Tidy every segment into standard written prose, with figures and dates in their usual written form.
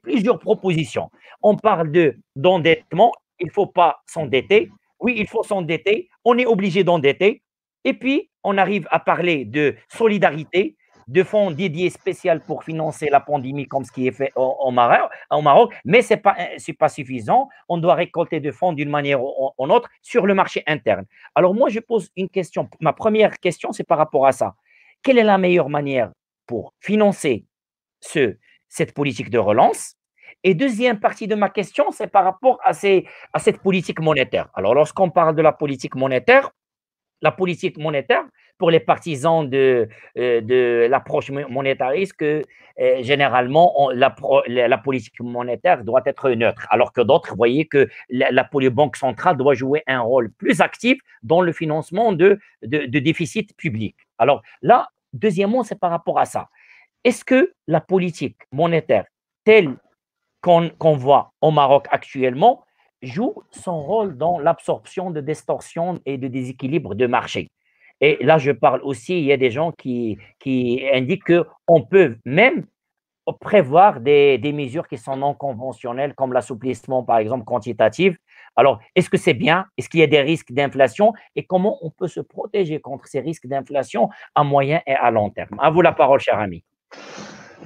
plusieurs propositions. On parle d'endettement, il ne faut pas s'endetter. Oui, il faut s'endetter, on est obligé d'endetter. Et puis, on arrive à parler de solidarité, de fonds dédiés spéciaux pour financer la pandémie, comme ce qui est fait au Maroc, mais ce n'est pas suffisant. On doit récolter des fonds d'une manière ou d'une autre sur le marché interne. Alors, moi, je pose une question. Ma première question, c'est par rapport à ça. Quelle est la meilleure manière pour financer ce, cette politique de relance? Et deuxième partie de ma question, c'est par rapport à cette politique monétaire. Alors, lorsqu'on parle de la politique monétaire, pour les partisans de l'approche monétariste, que généralement, la politique monétaire doit être neutre, alors que d'autres, voyez que la banque centrale doit jouer un rôle plus actif dans le financement de déficit public. Alors là, deuxièmement, c'est par rapport à ça. Est-ce que la politique monétaire telle qu'on voit au Maroc actuellement joue son rôle dans l'absorption de distorsions et de déséquilibres de marché? Et là, je parle aussi, il y a des gens qui indiquent qu'on peut même prévoir des mesures qui sont non conventionnelles, comme l'assouplissement, par exemple, quantitatif. Alors, est-ce que c'est bien? Est-ce qu'il y a des risques d'inflation? Et comment on peut se protéger contre ces risques d'inflation à moyen et à long terme? À vous la parole, cher ami.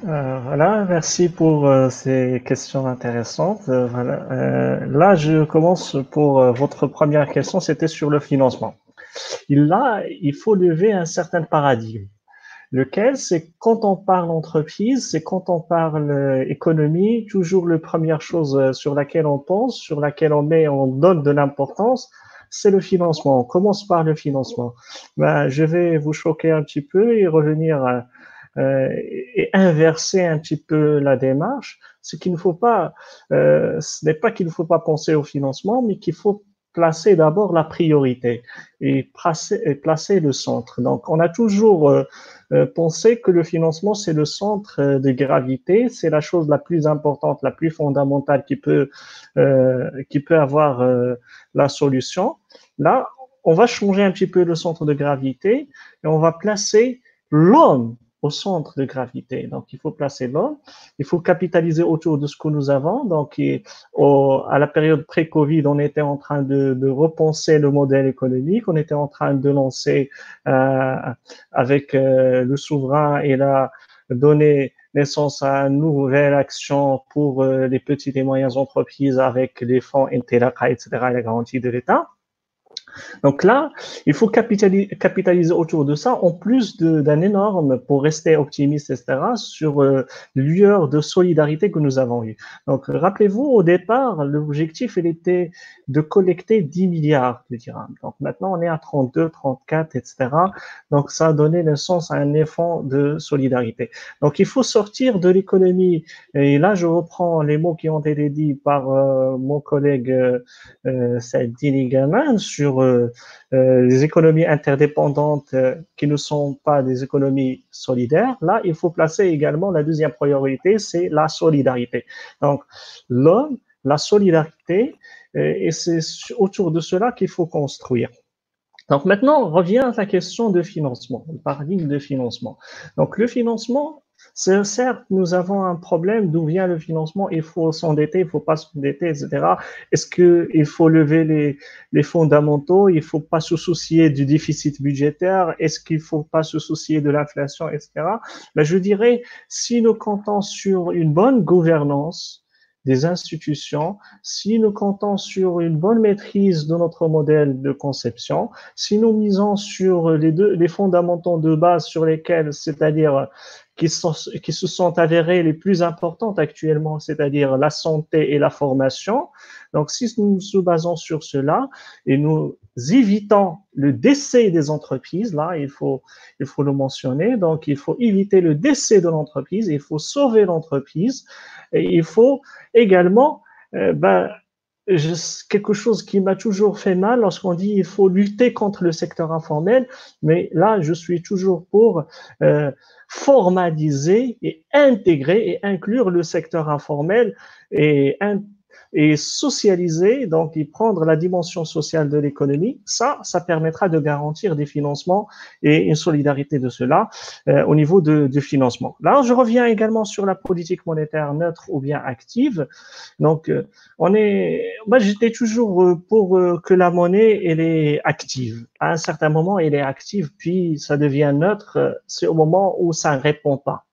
Voilà, merci pour ces questions intéressantes. Voilà. Là, je commence pour votre première question, c'était sur le financement. Là, il faut lever un certain paradigme. Lequel, c'est quand on parle entreprise, c'est quand on parle économie, toujours la première chose sur laquelle on pense, sur laquelle on donne de l'importance, c'est le financement. On commence par le financement. Ben, je vais vous choquer un petit peu et revenir et inverser un petit peu la démarche. Ce qu'il ne faut pas, ce n'est pas qu'il ne faut pas penser au financement, mais qu'il faut placer d'abord la priorité et placer le centre. Donc, on a toujours pensé que le financement, c'est le centre de gravité, c'est la chose la plus importante, la plus fondamentale qui peut avoir la solution. Là, on va changer un petit peu le centre de gravité et on va placer l'homme au centre de gravité. Donc, il faut placer l'homme, il faut capitaliser autour de ce que nous avons. Donc, à la période pré-Covid, on était en train de repenser le modèle économique, on était en train de lancer avec le souverain et là, donner naissance à une nouvelle action pour les petites et moyennes entreprises avec les fonds Interaca, etc., et la garantie de l'État. Donc là, il faut capitaliser autour de ça, en plus d'un énorme, pour rester optimiste, etc., sur l'heure de solidarité que nous avons eue. Donc, rappelez-vous, au départ, l'objectif, il était de collecter 10 milliards de dirhams. Donc maintenant, on est à 32, 34, etc. Donc, ça a donné naissance à un effort de solidarité. Donc, il faut sortir de l'économie. Et là, je reprends les mots qui ont été dits par mon collègue Saad Dinigaman sur les économies interdépendantes qui ne sont pas des économies solidaires. Là, il faut placer également la deuxième priorité, c'est la solidarité. Donc, l'homme, la solidarité, et c'est autour de cela qu'il faut construire. Donc maintenant, on revient à la question de financement, le paradigme de financement. Donc le financement, c'est certes, nous avons un problème d'où vient le financement, il faut s'endetter, il ne faut pas s'endetter, etc. Est-ce qu'il faut lever les fondamentaux, il ne faut pas se soucier du déficit budgétaire, est-ce qu'il ne faut pas se soucier de l'inflation, etc. Ben, je dirais, si nous comptons sur une bonne gouvernance, des institutions, si nous comptons sur une bonne maîtrise de notre modèle de conception, si nous misons sur les fondamentaux de base sur lesquels, c'est-à-dire qui se sont avérés les plus importantes actuellement, c'est-à-dire la santé et la formation. Donc, si nous nous basons sur cela et nous évitons le décès des entreprises, là, il faut le mentionner. Donc, il faut éviter le décès de l'entreprise, il faut sauver l'entreprise et il faut également, quelque chose qui m'a toujours fait mal lorsqu'on dit il faut lutter contre le secteur informel, mais là, je suis toujours pour formaliser et intégrer et inclure le secteur informel et et socialiser, donc y prendre la dimension sociale de l'économie, ça permettra de garantir des financements et une solidarité de cela au niveau du financement. Là, je reviens également sur la politique monétaire neutre ou bien active. Donc, moi, j'étais toujours pour que la monnaie, elle est active. À un certain moment, elle est active, puis ça devient neutre. C'est au moment où ça ne répond pas.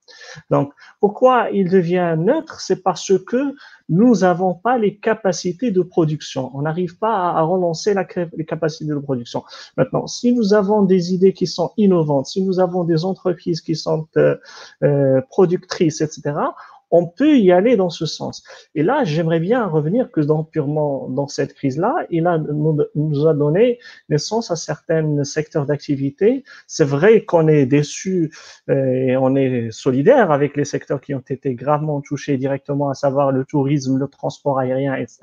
Donc, pourquoi il devient neutre? C'est parce que nous n'avons pas les capacités de production. On n'arrive pas à relancer les capacités de production. Maintenant, si nous avons des idées qui sont innovantes, si nous avons des entreprises qui sont productrices, etc., on peut y aller dans ce sens. Et là, j'aimerais bien revenir que purement dans cette crise-là, nous a donné naissance à certains secteurs d'activité. C'est vrai qu'on est déçu et on est solidaire avec les secteurs qui ont été gravement touchés directement, à savoir le tourisme, le transport aérien, etc.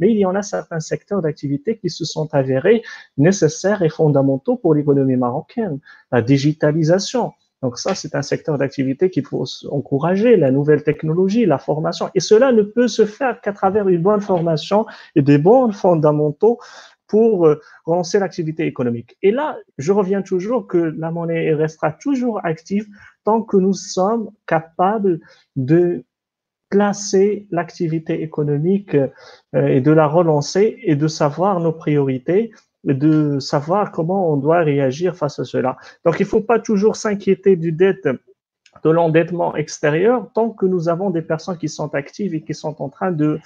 Mais il y en a certains secteurs d'activité qui se sont avérés nécessaires et fondamentaux pour l'économie marocaine. La digitalisation. Donc ça, c'est un secteur d'activité qu'il faut encourager, la nouvelle technologie, la formation. Et cela ne peut se faire qu'à travers une bonne formation et des bons fondamentaux pour relancer l'activité économique. Et là, je reviens toujours que la monnaie restera toujours active tant que nous sommes capables de placer l'activité économique et de la relancer et de savoir nos priorités et de savoir comment on doit réagir face à cela. Donc, il ne faut pas toujours s'inquiéter de l'endettement extérieur tant que nous avons des personnes qui sont actives et qui sont en train de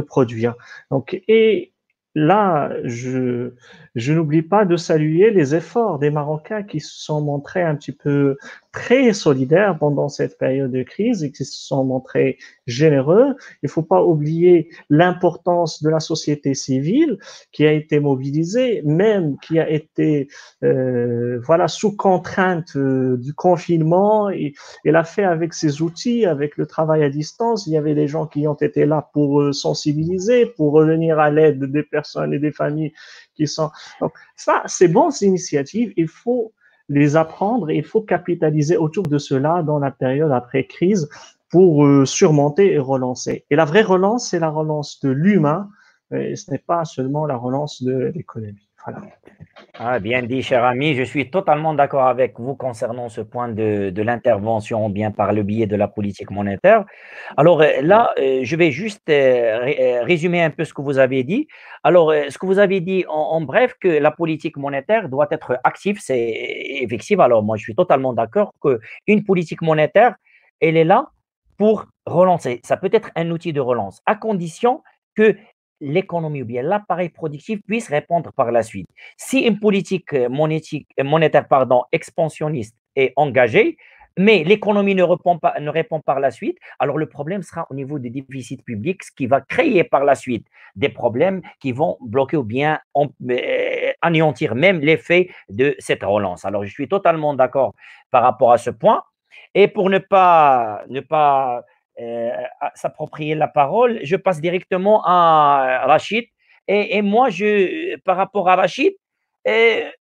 produire. Donc, et là, je n'oublie pas de saluer les efforts des Marocains qui se sont montrés un petit peu très solidaires pendant cette période de crise et qui se sont montrés généreux. Il ne faut pas oublier l'importance de la société civile qui a été mobilisée, même qui a été voilà, sous contrainte du confinement. Et l'a fait avec ses outils, avec le travail à distance. Il y avait des gens qui ont été là pour sensibiliser, pour revenir à l'aide des personnes et des familles qui sont. Donc, ça, c'est bon, ces initiatives. Il faut les apprendre et il faut capitaliser autour de cela dans la période après crise pour surmonter et relancer. Et la vraie relance, c'est la relance de l'humain et ce n'est pas seulement la relance de l'économie. Voilà. Ah, bien dit, cher ami. Je suis totalement d'accord avec vous concernant ce point de l'intervention, bien par le biais de la politique monétaire. Alors là, je vais juste résumer un peu ce que vous avez dit. Alors, ce que vous avez dit en bref, que la politique monétaire doit être active, c'est effectif. Alors, moi, je suis totalement d'accord qu'une politique monétaire, elle est là pour relancer. Ça peut être un outil de relance, à condition que l'économie ou bien l'appareil productif puisse répondre par la suite. Si une politique monétaire expansionniste est engagée, mais l'économie ne répond par la suite, alors le problème sera au niveau des déficits publics, ce qui va créer par la suite des problèmes qui vont bloquer ou bien anéantir même l'effet de cette relance. Alors je suis totalement d'accord par rapport à ce point. Et pour ne pas s'approprier la parole, je passe directement à Rachid. Et moi, par rapport à Rachid,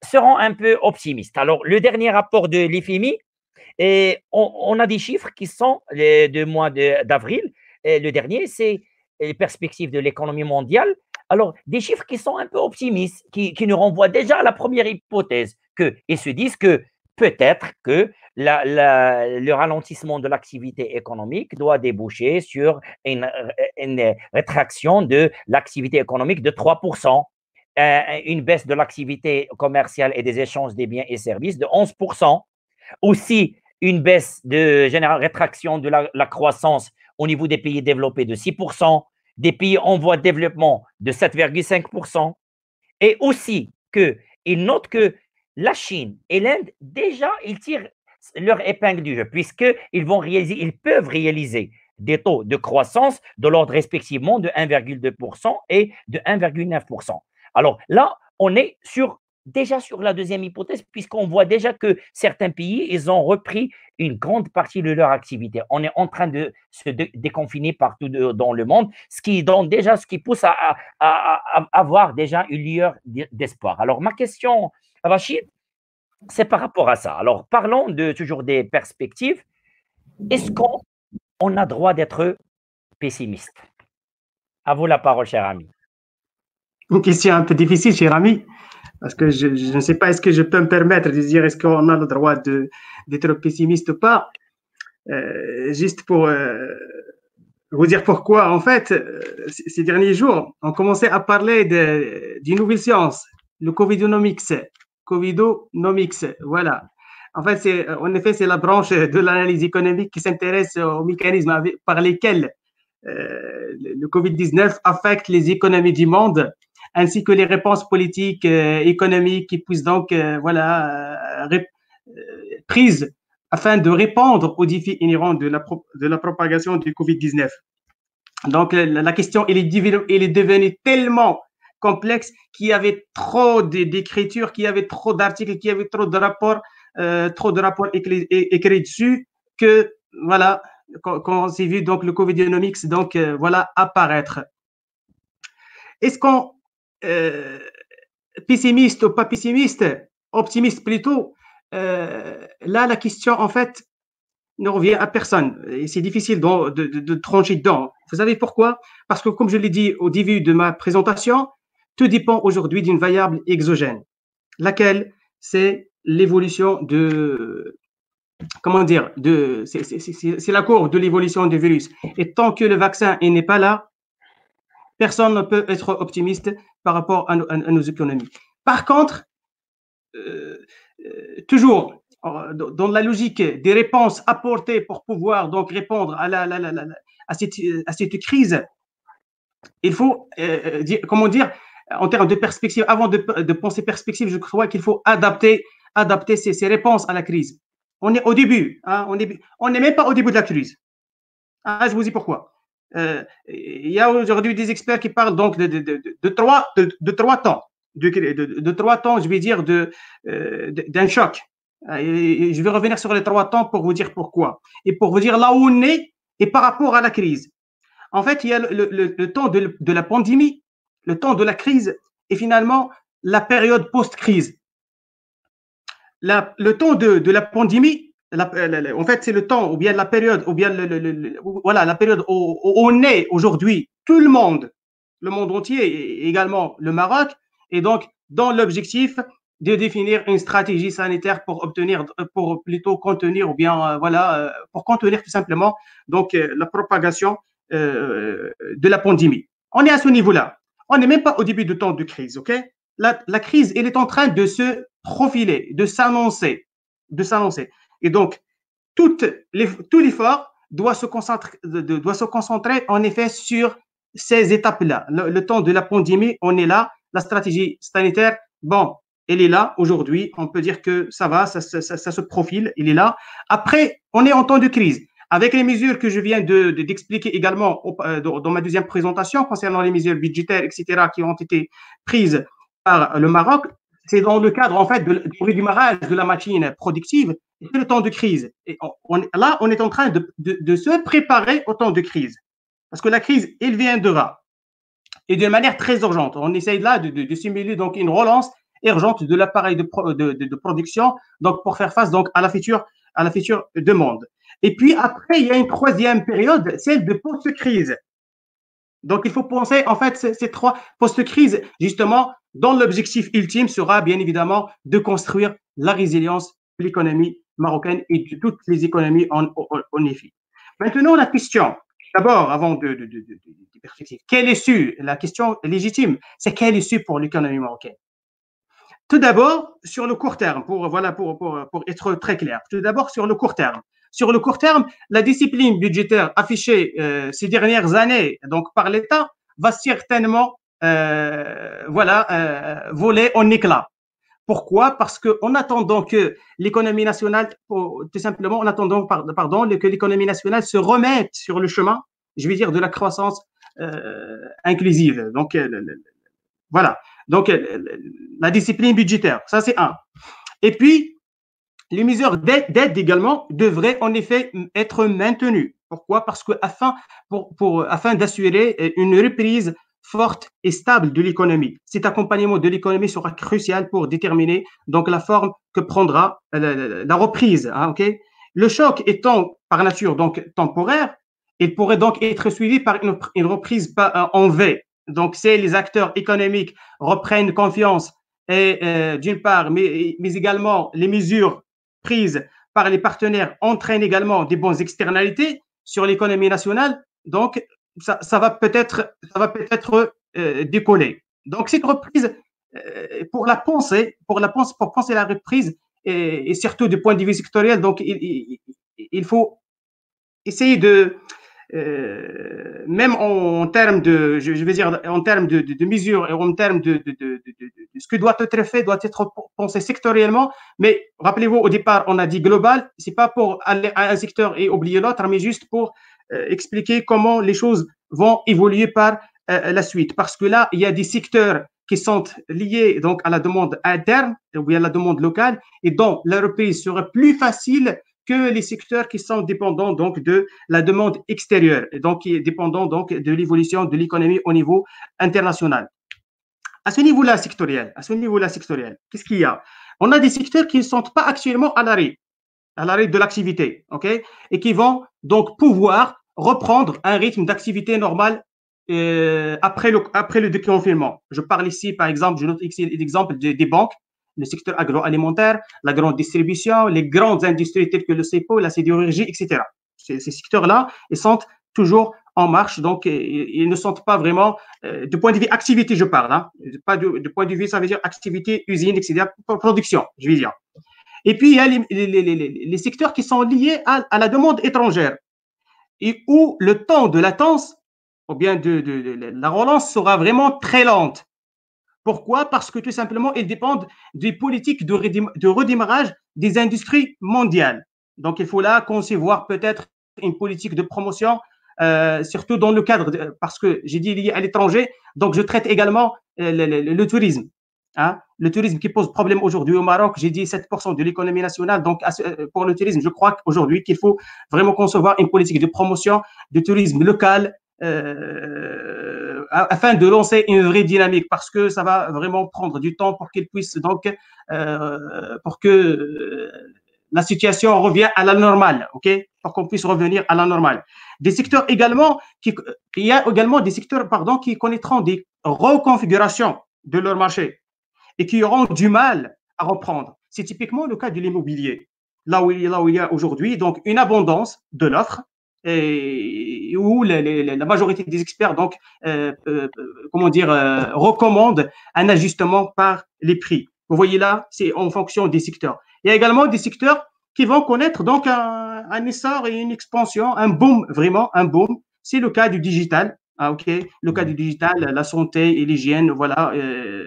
serons un peu optimistes. Alors, le dernier rapport de l'IFMI, on a des chiffres qui sont du mois d'avril. Le dernier, c'est les perspectives de l'économie mondiale. Alors, des chiffres qui sont un peu optimistes, qui nous renvoient déjà à la première hypothèse, qu'ils se disent que peut-être que le ralentissement de l'activité économique doit déboucher sur une rétraction de l'activité économique de 3%, une baisse de l'activité commerciale et des échanges des biens et services de 11%, aussi une baisse de rétraction de la croissance au niveau des pays développés de 6%, des pays en voie de développement de 7,5%, et aussi qu'il note que la Chine et l'Inde, déjà, ils tirent leur épingle du jeu, puisqu'ils peuvent réaliser des taux de croissance de l'ordre respectivement de 1,2% et de 1,9%. Alors là, on est déjà sur la deuxième hypothèse, puisqu'on voit déjà que certains pays, ils ont repris une grande partie de leur activité. On est en train de se déconfiner partout dans le monde, ce qui pousse à avoir déjà une lueur d'espoir. Alors, ma question, Rachid, c'est par rapport à ça. Alors, parlons toujours des perspectives. Est-ce qu'on a droit d'être pessimiste? À vous la parole, cher ami. Une question un peu difficile, cher ami, parce que je ne sais pas, est-ce que je peux me permettre de dire, est-ce qu'on a le droit d'être pessimiste ou pas? Juste pour vous dire pourquoi, en fait, ces derniers jours, on commençait à parler d'une nouvelle science, le Covidonomics. Covidonomics, voilà. En fait, c'est la branche de l'analyse économique qui s'intéresse aux mécanismes par lesquels le Covid-19 affecte les économies du monde, ainsi que les réponses politiques, économiques qui puissent donc, prises afin de répondre aux défis inhérents de la propagation du Covid-19. Donc, la question, elle est devenue tellement complexe qu'il y avait trop d'écriture, qu'il y avait trop d'articles, qu'il y avait trop de rapports écrits dessus, que, voilà, quand on s'est vu donc le Covidonomics, donc, voilà, apparaître. Est-ce qu'on, pessimiste ou pas pessimiste, optimiste plutôt, là, la question, en fait, ne revient à personne. Et c'est difficile de trancher dedans. Vous savez pourquoi? Parce que, comme je l'ai dit au début de ma présentation, tout dépend aujourd'hui d'une variable exogène, laquelle c'est l'évolution c'est la courbe de l'évolution du virus. Et tant que le vaccin n'est pas là, personne ne peut être optimiste par rapport à nos économies. Par contre, toujours dans la logique des réponses apportées pour pouvoir donc répondre à cette crise, il faut, en termes de perspective, avant de penser perspective, je crois qu'il faut adapter ces réponses à la crise. On est au début, hein, on n'est même pas au début de la crise. Ah, je vous dis pourquoi. Il y a aujourd'hui des experts qui parlent donc de trois temps. De 3 temps, je vais dire, d'un choc. Et je vais revenir sur les 3 temps pour vous dire pourquoi. Et pour vous dire là où on est et par rapport à la crise. En fait, il y a le temps de la pandémie, le temps de la crise et finalement la période post-crise. Le temps de la pandémie, en fait, c'est le temps ou bien la période, ou bien voilà, la période où on est aujourd'hui, tout le monde entier, et également le Maroc, et donc dans l'objectif de définir une stratégie sanitaire pour plutôt contenir, ou bien pour contenir tout simplement donc la propagation de la pandémie. On est à ce niveau-là. On n'est même pas au début du temps de crise, ok? La crise, elle est en train de se profiler, de s'annoncer. Et donc, tout l'effort doit se concentrer en effet sur ces étapes-là. Le temps de la pandémie, on est là. La stratégie sanitaire, bon, elle est là aujourd'hui. On peut dire que ça va, ça se profile, il est là. Après, on est en temps de crise. Avec les mesures que je viens d'expliquer également dans ma deuxième présentation concernant les mesures budgétaires, etc., qui ont été prises par le Maroc, c'est dans le cadre en fait du redémarrage de la machine productive, c'est le temps de crise. Et là, on est en train de se préparer au temps de crise. Parce que la crise, elle viendra. Et d'une manière très urgente. On essaye là de simuler donc une relance urgente de l'appareil de production, donc pour faire face donc à la future demande. Et puis après, il y a une troisième période, celle de post-crise. Donc, il faut penser, en fait, ces 3 post-crises, justement, dont l'objectif ultime sera, bien évidemment, de construire la résilience de l'économie marocaine et de toutes les économies en effet. Maintenant, la question, d'abord, avant de perspective, quelle issue? La question légitime, c'est quelle issue pour l'économie marocaine? Tout d'abord, sur le court terme, pour être très clair. Tout d'abord, sur le court terme. Sur le court terme, la discipline budgétaire affichée ces dernières années donc par l'État va certainement voler en éclats. Pourquoi? Parce qu'en attendant que l'économie nationale, tout simplement, en attendant que l'économie nationale se remette sur le chemin, je vais dire, de la croissance inclusive. Donc, voilà. Donc, la discipline budgétaire, ça c'est un. Et puis, les mesures d'aide également devraient en effet être maintenues. Pourquoi? Parce que afin d'assurer une reprise forte et stable de l'économie. Cet accompagnement de l'économie sera crucial pour déterminer donc la forme que prendra la reprise. Hein, okay? Le choc étant par nature donc temporaire, il pourrait donc être suivi par une reprise en V. Donc, c'est les acteurs économiques reprennent confiance et d'une part, mais également les mesures prises par les partenaires entraînent également des bonnes externalités sur l'économie nationale. Donc, ça va peut-être décoller. Donc, cette reprise, pour penser la reprise, et surtout du point de vue sectoriel, donc il faut essayer de même en termes de, je vais dire, en termes de mesures et en termes de ce que doit être fait, doit être pensé sectoriellement. Mais rappelez-vous, au départ, on a dit global. C'est pas pour aller à un secteur et oublier l'autre, mais juste pour expliquer comment les choses vont évoluer par la suite. Parce que là, il y a des secteurs qui sont liés donc à la demande interne ou à la demande locale et dont la reprise sera plus facile que les secteurs qui sont dépendants donc de la demande extérieure et donc qui est dépendant donc de l'évolution de l'économie au niveau international. À ce niveau-là sectoriel, qu'est-ce qu'il y a? On a des secteurs qui ne sont pas actuellement à l'arrêt de l'activité, ok, et qui vont donc pouvoir reprendre un rythme d'activité normal après le déconfinement. Je parle ici, par exemple, je note ici l'exemple des banques, le secteur agroalimentaire, la grande distribution, les grandes industries telles que le CEPO, la sidérurgie, etc. Ces secteurs-là, ils sont toujours en marche, donc ils ne sont pas vraiment, du point de vue activité, je parle, hein, pas du point de vue, ça veut dire activité, usine, etc., production, je veux dire. Et puis, il y a les secteurs qui sont liés à la demande étrangère et où le temps de latence, ou bien de la relance sera vraiment très lente. Pourquoi? Parce que tout simplement, ils dépendent des politiques de redémarrage des industries mondiales. Donc, il faut là concevoir peut-être une politique de promotion, surtout dans le cadre, parce que j'ai dit lié à l'étranger, donc je traite également le tourisme. Hein? Le tourisme qui pose problème aujourd'hui au Maroc, j'ai dit 7% de l'économie nationale. Donc, pour le tourisme, je crois qu'aujourd'hui, qu'il faut vraiment concevoir une politique de promotion du tourisme local, afin de lancer une vraie dynamique, parce que ça va vraiment prendre du temps pour qu'il puisse donc pour que la situation revienne à la normale, ok, pour qu'on puisse revenir à la normale. Des secteurs également il y a également des secteurs qui connaîtront des reconfigurations de leur marché et qui auront du mal à reprendre. C'est typiquement le cas de l'immobilier, là où il y a aujourd'hui donc une abondance de l'offre et où la majorité des experts donc recommandent un ajustement par les prix. Vous voyez là, c'est en fonction des secteurs. Il y a également des secteurs qui vont connaître donc un essor et une expansion, un boom, vraiment un boom. C'est le cas du digital. Ah, ok, le cas du digital, la santé et l'hygiène, voilà.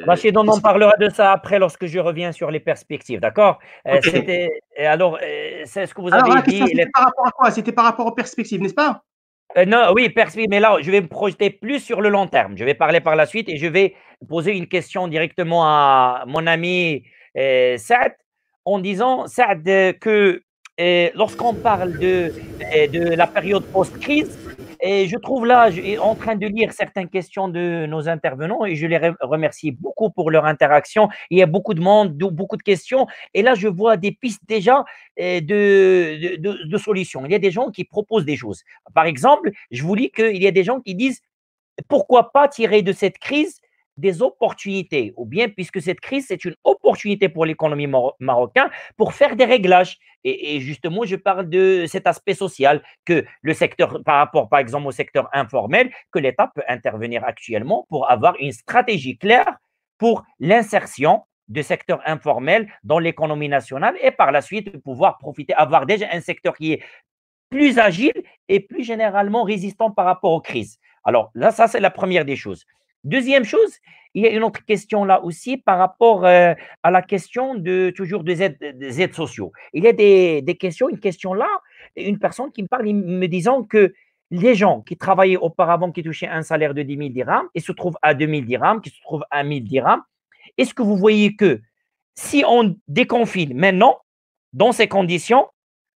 Rachid, on en parlera de ça après lorsque je reviens sur les perspectives, d'accord? Okay. Alors, c'est ce que vous Alors, avez la question, dit. c'était par rapport à quoi? C'était par rapport aux perspectives, n'est-ce pas? Non, oui, perspective, mais là, je vais me projeter plus sur le long terme. Je vais parler par la suite et je vais poser une question directement à mon ami Saad, en disant, Saad, que lorsqu'on parle de la période post-crise, et je trouve là, je suis en train de lire certaines questions de nos intervenants et je les remercie beaucoup pour leur interaction. Il y a beaucoup de monde, beaucoup de questions. Et là, je vois des pistes déjà de solutions. Il y a des gens qui proposent des choses. Par exemple, je vous lis qu'il y a des gens qui disent pourquoi pas tirer de cette crise des opportunités, ou bien puisque cette crise, c'est une opportunité pour l'économie marocaine pour faire des réglages. Et justement, je parle de cet aspect social que le secteur, par rapport par exemple au secteur informel, que l'État peut intervenir actuellement pour avoir une stratégie claire pour l'insertion de secteur informel dans l'économie nationale et par la suite pouvoir profiter, avoir déjà un secteur qui est plus agile et plus généralement résistant par rapport aux crises. Alors là, ça, c'est la première des choses. Deuxième chose, il y a une autre question là aussi par rapport à la question de toujours des aides sociaux. Il y a des questions, une question là, une personne qui me parle me disant que les gens qui travaillaient auparavant, qui touchaient un salaire de 10 000 dirhams, et se trouvent à 2 000 dirhams, qui se trouvent à 1 000 dirhams, est-ce que vous voyez que si on déconfine maintenant, dans ces conditions,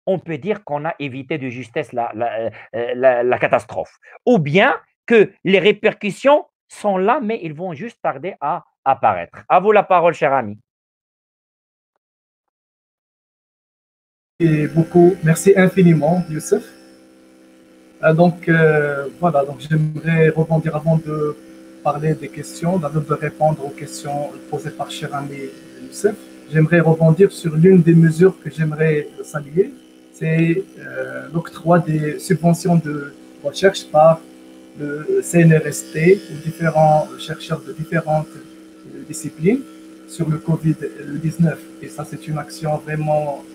on peut dire qu'on a évité de justesse la catastrophe. Ou bien que les répercussions sont là, mais ils vont juste tarder à apparaître. À vous la parole, cher ami. Et beaucoup, merci infiniment, Youssef. Voilà, donc j'aimerais rebondir avant de parler des questions, d'abord de répondre aux questions posées par cher ami Youssef. J'aimerais rebondir sur l'une des mesures que j'aimerais saluer, c'est l'octroi des subventions de recherche par le CNRST aux différents chercheurs de différentes disciplines sur le Covid-19. Et ça, c'est une action vraiment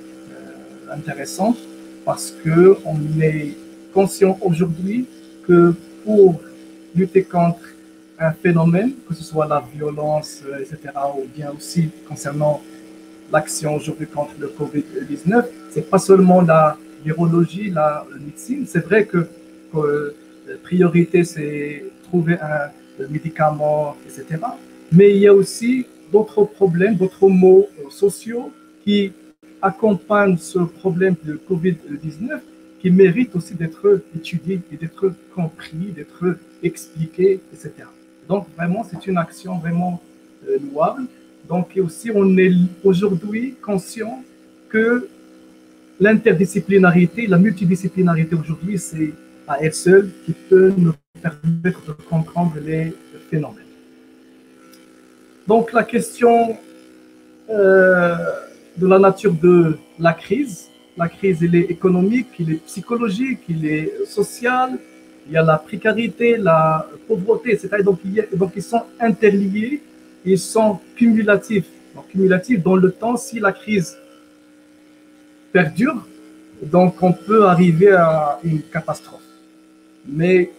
intéressante parce qu'on est conscient aujourd'hui que pour lutter contre un phénomène, que ce soit la violence, etc., ou bien aussi concernant l'action aujourd'hui contre le Covid-19, c'est pas seulement la virologie, la médecine. C'est vrai que la priorité, c'est trouver un médicament, etc. Mais il y a aussi d'autres problèmes, d'autres maux sociaux qui accompagnent ce problème de Covid-19 qui méritent aussi d'être étudiés et d'être compris, d'être expliqués, etc. Donc, vraiment, c'est une action vraiment louable. Donc, et aussi, on est aujourd'hui conscient que l'interdisciplinarité, la multidisciplinarité aujourd'hui, c'est à elle seule qui peut nous permettre de comprendre les phénomènes. Donc, la question de la nature de la crise, elle est économique, elle est psychologique, elle est sociale, il y a la précarité, la pauvreté, etc. Donc, ils sont interliés, ils sont cumulatifs. Donc, cumulatifs dans le temps, si la crise perdure, donc on peut arriver à une catastrophe. Mais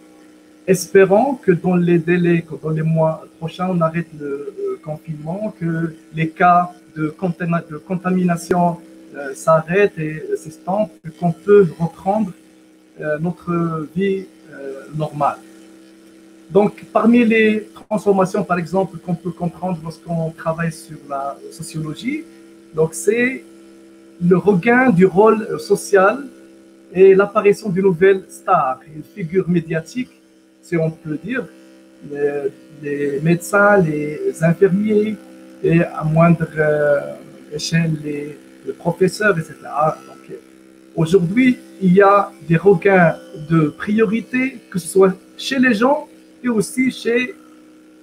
espérons que dans les délais, que dans les mois prochains, on arrête le confinement, que les cas de contamination s'arrêtent et s'estampent, qu'on peut reprendre notre vie normale. Donc, parmi les transformations, par exemple, qu'on peut comprendre lorsqu'on travaille sur la sociologie, donc c'est le regain du rôle social et l'apparition d'une nouvelle star, une figure médiatique, si on peut dire, les médecins, les infirmiers et à moindre échelle les professeurs, etc. Donc, aujourd'hui, il y a des regains de priorité, que ce soit chez les gens et aussi chez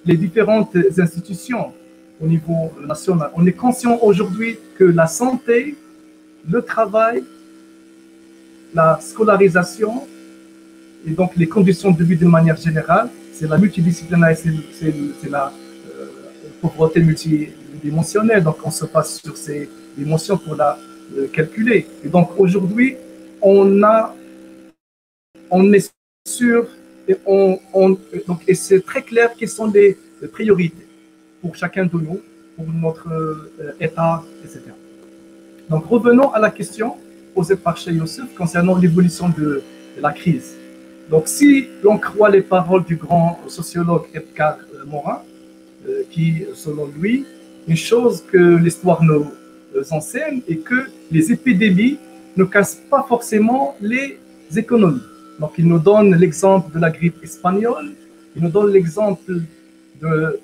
les différentes institutions au niveau national. On est conscient aujourd'hui que la santé, le travail, la scolarisation et donc les conditions de vie de manière générale, c'est la multidisciplinarité, c'est la pauvreté multidimensionnelle. Donc on se base sur ces dimensions pour la calculer. Et donc aujourd'hui, on est sûr et c'est très clair quelles sont les priorités pour chacun de nous, pour notre État, etc. Donc, revenons à la question posée par Cheikh Youssef concernant l'évolution de la crise. Donc, si l'on croit les paroles du grand sociologue Edgar Morin, qui, selon lui, une chose que l'histoire nous enseigne est que les épidémies ne cassent pas forcément les économies. Donc, il nous donne l'exemple de la grippe espagnole, il nous donne l'exemple de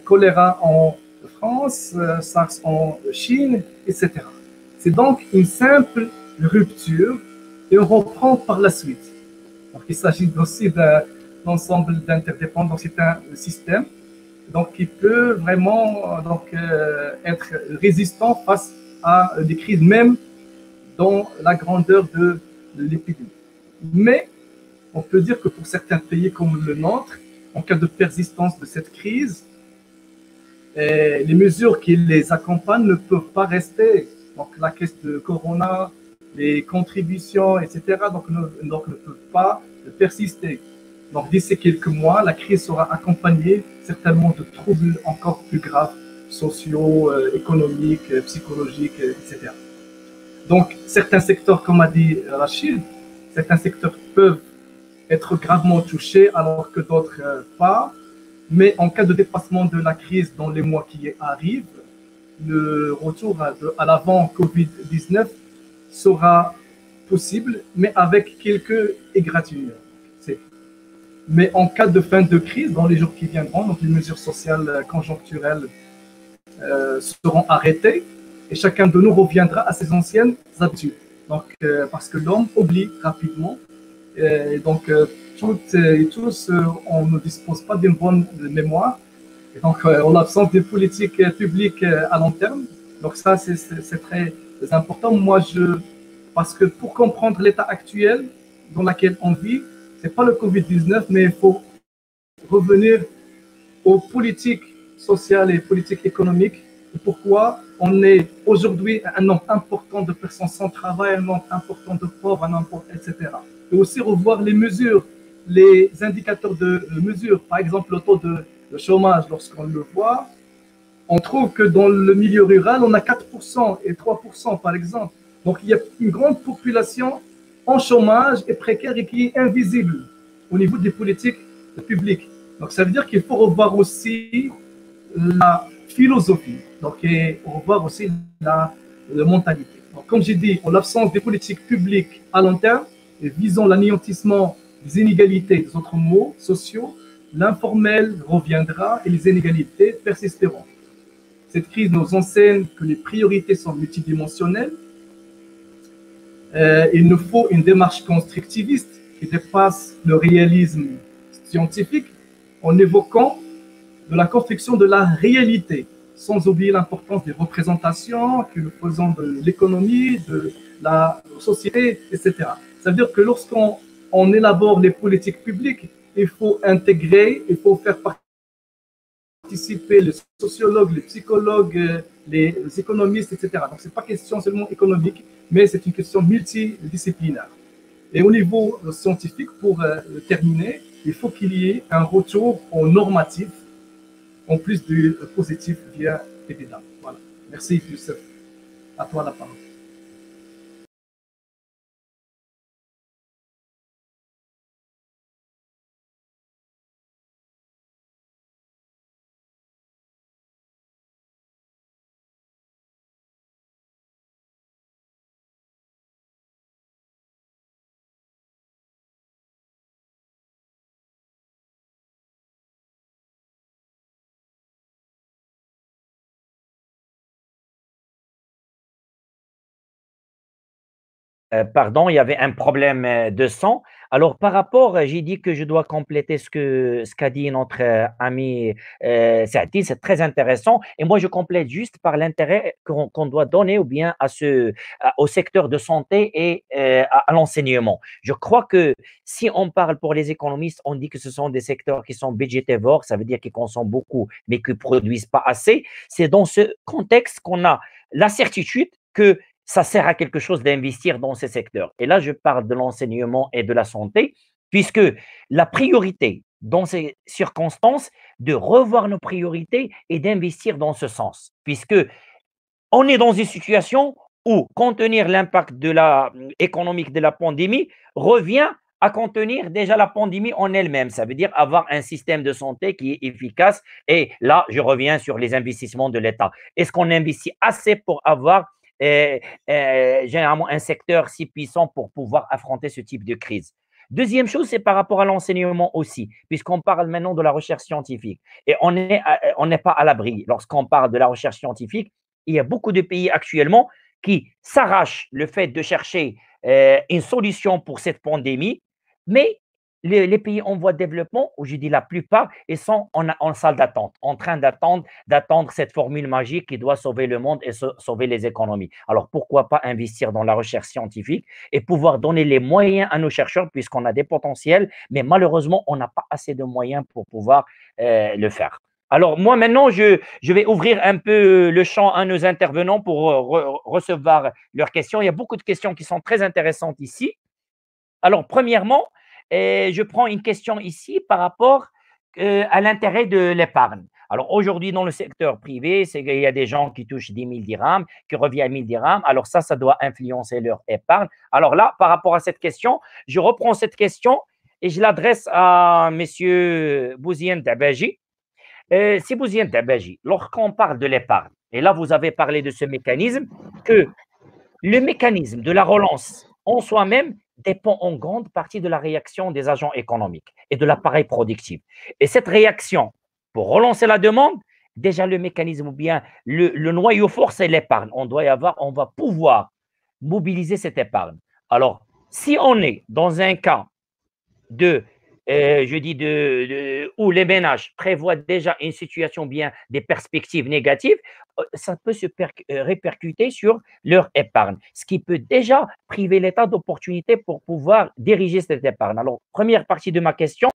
choléra en France, SARS en Chine, etc. C'est donc une simple rupture et on reprend par la suite. Donc, il s'agit aussi d'un ensemble d'interdépendants, c'est un système donc, qui peut vraiment être résistant face à des crises, même dans la grandeur de l'épidémie. Mais on peut dire que pour certains pays comme le nôtre, en cas de persistance de cette crise, les mesures qui les accompagnent ne peuvent pas rester. Donc la caisse de Corona, les contributions, etc., donc ne peuvent pas persister. Donc d'ici quelques mois, la crise sera accompagnée certainement de troubles encore plus graves, sociaux, économiques, psychologiques, etc. Donc certains secteurs, comme a dit Rachid, certains secteurs peuvent être gravement touchés alors que d'autres pas. Mais en cas de dépassement de la crise dans les mois qui arrivent, le retour à l'avant Covid-19 sera possible, mais avec quelques égratignures. Mais en cas de fin de crise, dans les jours qui viendront, donc les mesures sociales conjoncturelles seront arrêtées et chacun de nous reviendra à ses anciennes habitudes. Donc, parce que l'homme oublie rapidement Donc, toutes et tous, on ne dispose pas d'une bonne mémoire. Et donc, en l'absence de politique publique à long terme. Donc, ça, c'est très important. Parce que pour comprendre l'état actuel dans lequel on vit, ce n'est pas le Covid-19, mais il faut revenir aux politiques sociales et politiques économiques. Et pourquoi on est aujourd'hui un nombre important de personnes sans travail, un nombre important de pauvres, etc. Et aussi revoir les mesures, les indicateurs de mesure. Par exemple, le taux de chômage, lorsqu'on le voit, on trouve que dans le milieu rural, on a 4% et 3% par exemple. Donc, il y a une grande population en chômage et précaire et qui est invisible au niveau des politiques publiques. Donc, ça veut dire qu'il faut revoir aussi la philosophie, donc, et revoir aussi la mentalité. Donc, comme j'ai dit, en l'absence des politiques publiques à long terme, et visant l'anéantissement des inégalités, des autres mots sociaux, l'informel reviendra et les inégalités persisteront. Cette crise nous enseigne que les priorités sont multidimensionnelles. Il nous faut une démarche constructiviste qui dépasse le réalisme scientifique en évoquant de la construction de la réalité, sans oublier l'importance des représentations que nous faisons de l'économie, de la société, etc. Ça veut dire que lorsqu'on élabore les politiques publiques, il faut intégrer, il faut faire participer les sociologues, les psychologues, les économistes, etc. Donc, ce n'est pas question seulement économique, mais c'est une question multidisciplinaire. Et au niveau scientifique, pour terminer, il faut qu'il y ait un retour au normatif, en plus du positif via évident. Voilà. Merci, Youssef. À toi la parole. Pardon, il y avait un problème de son. Alors, par rapport, j'ai dit que je dois compléter ce qu'a dit notre ami Saadi, c'est très intéressant. Et moi, je complète juste par l'intérêt qu'on doit donner ou bien au secteur de santé et à l'enseignement. Je crois que si on parle pour les économistes, on dit que ce sont des secteurs qui sont budgétivores, ça veut dire qu'ils consomment beaucoup, mais qui ne produisent pas assez. C'est dans ce contexte qu'on a la certitude que ça sert à quelque chose d'investir dans ces secteurs. Et là, je parle de l'enseignement et de la santé, puisque la priorité dans ces circonstances, de revoir nos priorités et d'investir dans ce sens, puisque on est dans une situation où contenir l'impact économique de la pandémie revient à contenir déjà la pandémie en elle-même. Ça veut dire avoir un système de santé qui est efficace. Et là, je reviens sur les investissements de l'État. Est-ce qu'on investit assez pour avoir généralement un secteur si puissant pour pouvoir affronter ce type de crise? Deuxième chose, c'est par rapport à l'enseignement aussi, puisqu'on parle maintenant de la recherche scientifique. Et on n'est pas à l'abri. Lorsqu'on parle de la recherche scientifique, il y a beaucoup de pays actuellement qui s'arrachent le fait de chercher une solution pour cette pandémie, mais les pays en voie de développement, où je dis la plupart, ils sont en salle d'attente, en train d'attendre cette formule magique qui doit sauver le monde et sauver les économies. Alors, pourquoi pas investir dans la recherche scientifique et pouvoir donner les moyens à nos chercheurs, puisqu'on a des potentiels, mais malheureusement, on n'a pas assez de moyens pour pouvoir le faire. Alors, moi, maintenant, je vais ouvrir un peu le champ à nos intervenants pour recevoir leurs questions. Il y a beaucoup de questions qui sont très intéressantes ici. Alors, premièrement, je prends une question ici par rapport à l'intérêt de l'épargne. Alors, aujourd'hui, dans le secteur privé, il y a des gens qui touchent 10 000 dirhams, qui reviennent à 1000 dirhams. Alors, ça doit influencer leur épargne. Alors là, par rapport à cette question, je reprends cette question et je l'adresse à M. Bouzien Dabaji. Si Bouzien Dabaji, lorsqu'on parle de l'épargne, et là, vous avez parlé de ce mécanisme, que le mécanisme de la relance en soi-même dépend en grande partie de la réaction des agents économiques et de l'appareil productif. Et cette réaction, pour relancer la demande, déjà le mécanisme ou bien le noyau fort, c'est l'épargne. On va pouvoir mobiliser cette épargne. Alors, si on est dans un cas où les ménages prévoient déjà une situation bien, des perspectives négatives, ça peut se répercuter sur leur épargne, ce qui peut déjà priver l'État d'opportunités pour pouvoir diriger cette épargne. Alors, première partie de ma question.